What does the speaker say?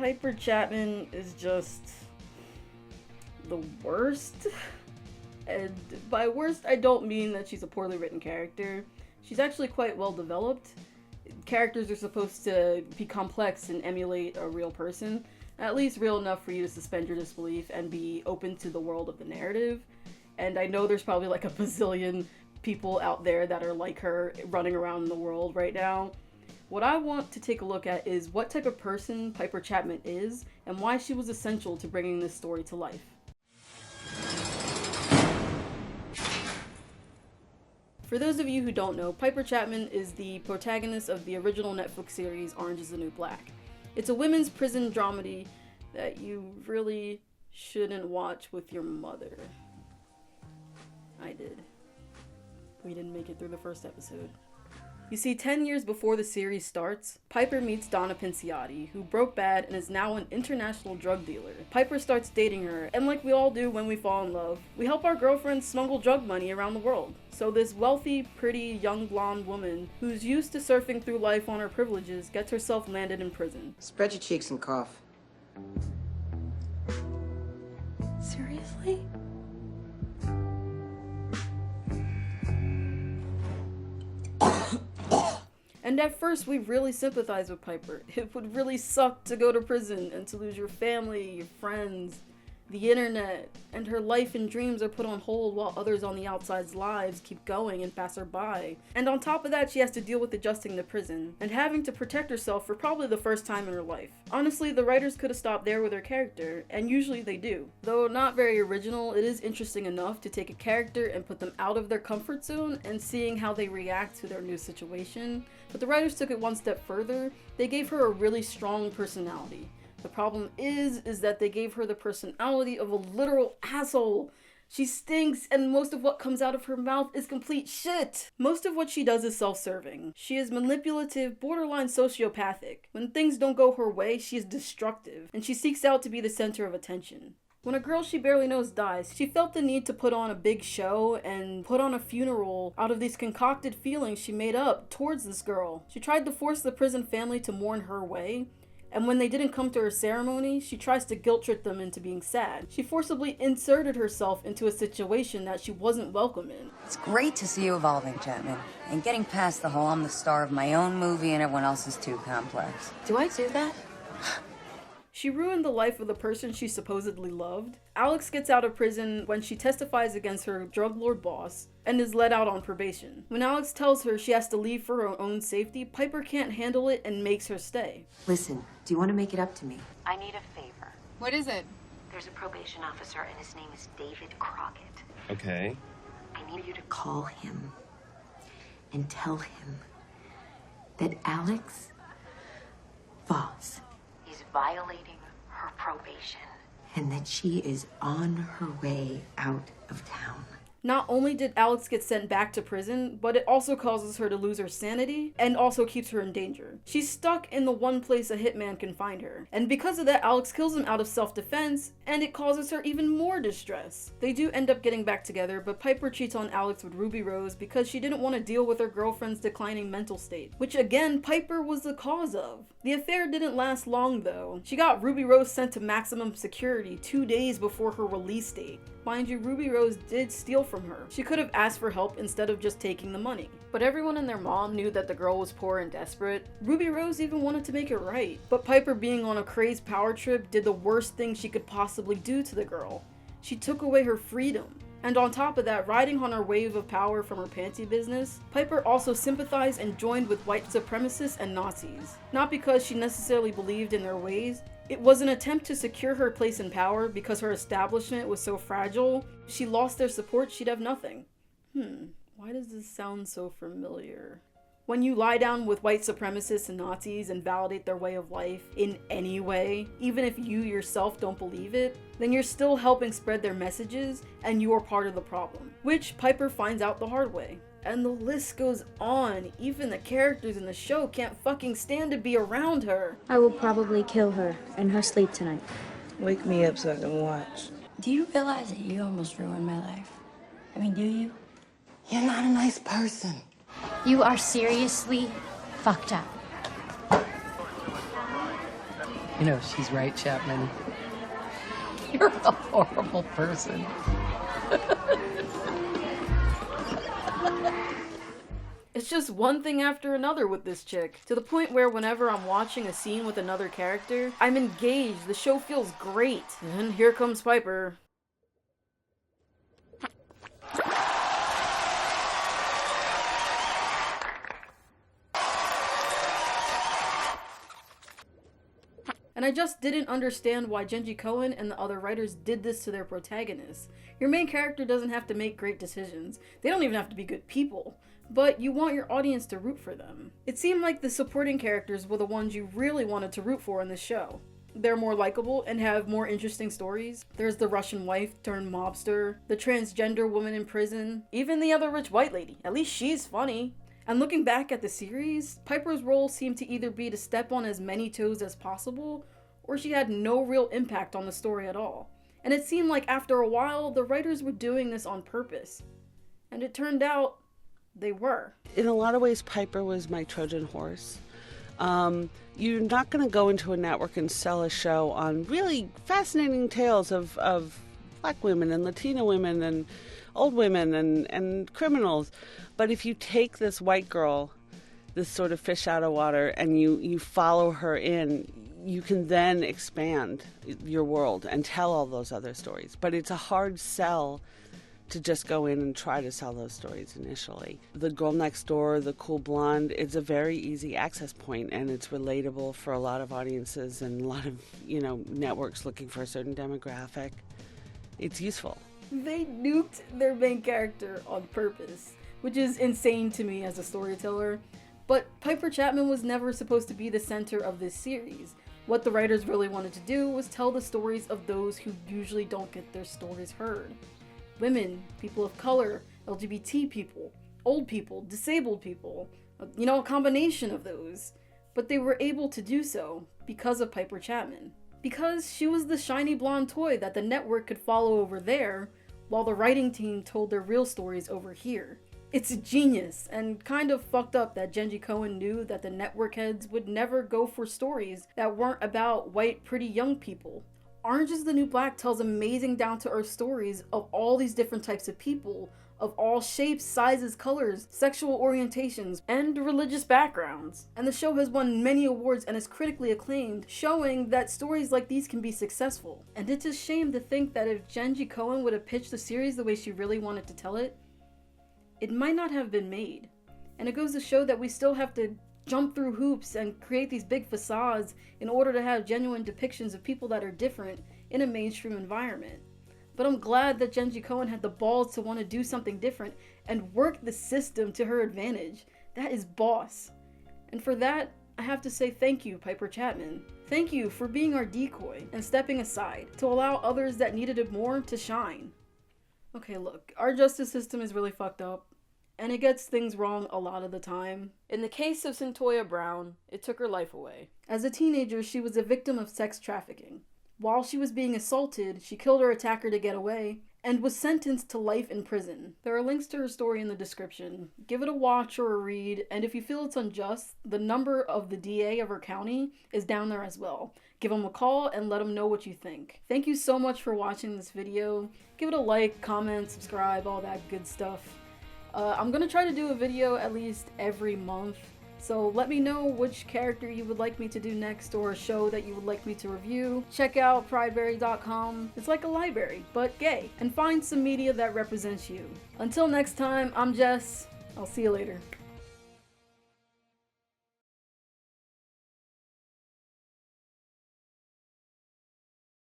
Piper Chapman is just the worst. And by worst, I don't mean that she's a poorly written character. She's actually quite well developed. Characters are supposed to be complex and emulate a real person, at least real enough for you to suspend your disbelief and be open to the world of the narrative. And I know there's probably like a bazillion people out there that are like her running around in the world right now. What I want to take a look at is what type of person Piper Chapman is and why she was essential to bringing this story to life. For those of you who don't know, Piper Chapman is the protagonist of the original Netflix series Orange is the New Black. It's a women's prison dramedy that you really shouldn't watch with your mother. I did. We didn't make it through the first episode. You see, 10 years before the series starts, Piper meets Donna Pinciotti, who broke bad and is now an international drug dealer. Piper starts dating her, and like we all do when we fall in love, we help our girlfriends smuggle drug money around the world. So this wealthy, pretty, young blonde woman, who's used to surfing through life on her privileges, gets herself landed in prison. Spread your cheeks and cough. Seriously? And at first, we really sympathize with Piper. It would really suck to go to prison and to lose your family, your friends, the internet, and her life and dreams are put on hold while others on the outside's lives keep going and pass her by. And on top of that, she has to deal with adjusting to prison and having to protect herself for probably the first time in her life. Honestly, the writers could have stopped there with her character, and usually they do. Though not very original, it is interesting enough to take a character and put them out of their comfort zone and seeing how they react to their new situation. But the writers took it one step further. They gave her a really strong personality. The problem is that they gave her the personality of a literal asshole. She stinks, and most of what comes out of her mouth is complete shit. Most of what she does is self-serving. She is manipulative, borderline sociopathic. When things don't go her way, she is destructive, and she seeks out to be the center of attention. When a girl she barely knows dies, she felt the need to put on a big show and put on a funeral out of these concocted feelings she made up towards this girl. She tried to force the prison family to mourn her way, and when they didn't come to her ceremony, she tries to guilt trip them into being sad. She forcibly inserted herself into a situation that she wasn't welcome in. It's great to see you evolving, Chapman, and getting past the whole I'm the star of my own movie and everyone else is too complex. Do I do that? She ruined the life of the person she supposedly loved. Alex gets out of prison when she testifies against her drug lord boss and is let out on probation. When Alex tells her she has to leave for her own safety, Piper can't handle it and makes her stay. Listen, do you want to make it up to me? I need a favor. What is it? There's a probation officer and his name is David Crockett. Okay. I need you to Call him and tell him that Alex Voss He's violating her probation. and that she is on her way out of town. Not only did Alex get sent back to prison, but it also causes her to lose her sanity and also keeps her in danger. She's stuck in the one place a hitman can find her. And because of that, Alex kills him out of self-defense, and it causes her even more distress. They do end up getting back together, but Piper cheats on Alex with Ruby Rose because she didn't want to deal with her girlfriend's declining mental state, which again, Piper was the cause of. The affair didn't last long though. She got Ruby Rose sent to maximum security 2 days before her release date. Mind you, Ruby Rose did steal from her. She could have asked for help instead of just taking the money. But everyone and their mom knew that the girl was poor and desperate. Ruby Rose even wanted to make it right. But Piper, being on a crazed power trip, did the worst thing she could possibly do to the girl. She took away her freedom. And on top of that, riding on her wave of power from her panty business, Piper also sympathized and joined with white supremacists and Nazis. Not because she necessarily believed in their ways. It was an attempt to secure her place in power because her establishment was so fragile. If she lost their support, she'd have nothing. Why does this sound so familiar? When you lie down with white supremacists and Nazis and validate their way of life in any way, even if you yourself don't believe it, then you're still helping spread their messages and you are part of the problem. Which Piper finds out the hard way. And the list goes on. Even the characters in the show can't fucking stand to be around her. I will probably kill her in her sleep tonight. Wake me up so I can watch. Do you realize that you almost ruined my life? I mean, do you? You're not a nice person. You are seriously fucked up. You know, she's right, Chapman. You're a horrible person. It's just one thing after another with this chick, to the point where whenever I'm watching a scene with another character, I'm engaged, the show feels great. And here comes Piper. And I just didn't understand why Jenji Kohan and the other writers did this to their protagonists. Your main character doesn't have to make great decisions. They don't even have to be good people. But you want your audience to root for them. It seemed like the supporting characters were the ones you really wanted to root for in this show. They're more likable and have more interesting stories. There's the Russian wife turned mobster, the transgender woman in prison, even the other rich white lady. At least she's funny. And looking back at the series, Piper's role seemed to either be to step on as many toes as possible, or she had no real impact on the story at all. And it seemed like after a while, the writers were doing this on purpose. And it turned out they were. In a lot of ways, Piper was my Trojan horse. You're not going to go into a network and sell a show on really fascinating tales of black women and Latina women and old women and criminals. But if you take this white girl, this sort of fish out of water, and you follow her in, you can then expand your world and tell all those other stories. But it's a hard sell to just go in and try to sell those stories initially. The girl next door, the cool blonde, it's a very easy access point, and it's relatable for a lot of audiences and a lot of, networks looking for a certain demographic. It's useful. They nuked their main character on purpose, which is insane to me as a storyteller. But Piper Chapman was never supposed to be the center of this series. What the writers really wanted to do was tell the stories of those who usually don't get their stories heard. Women, people of color, LGBT people, old people, disabled people, a combination of those. But they were able to do so because of Piper Chapman. Because she was the shiny blonde toy that the network could follow over there, while the writing team told their real stories over here. It's genius, and kind of fucked up that Jenji Kohan knew that the network heads would never go for stories that weren't about white, pretty young people. Orange is the New Black tells amazing down-to-earth stories of all these different types of people, of all shapes, sizes, colors, sexual orientations, and religious backgrounds. And the show has won many awards and is critically acclaimed, showing that stories like these can be successful. And it's a shame to think that if Jenji Kohan would have pitched the series the way she really wanted to tell it, it might not have been made. And it goes to show that we still have to jump through hoops and create these big facades in order to have genuine depictions of people that are different in a mainstream environment. But I'm glad that Jenji Kohan had the balls to want to do something different and work the system to her advantage. That is boss. And for that, I have to say thank you, Piper Chapman. Thank you for being our decoy and stepping aside to allow others that needed it more to shine. Okay, look, our justice system is really fucked up, and it gets things wrong a lot of the time. In the case of Cyntoia Brown, it took her life away. As a teenager, she was a victim of sex trafficking. While she was being assaulted, she killed her attacker to get away, and was sentenced to life in prison. There are links to her story in the description. Give it a watch or a read, and if you feel it's unjust, the number of the DA of her county is down there as well. Give them a call and let them know what you think. Thank you so much for watching this video. Give it a like, comment, subscribe, all that good stuff. I'm gonna try to do a video at least every month, so let me know which character you would like me to do next or a show that you would like me to review. Check out Pridebrary.com. It's like a library, but gay, and find some media that represents you. Until next time, I'm Jess. I'll see you later.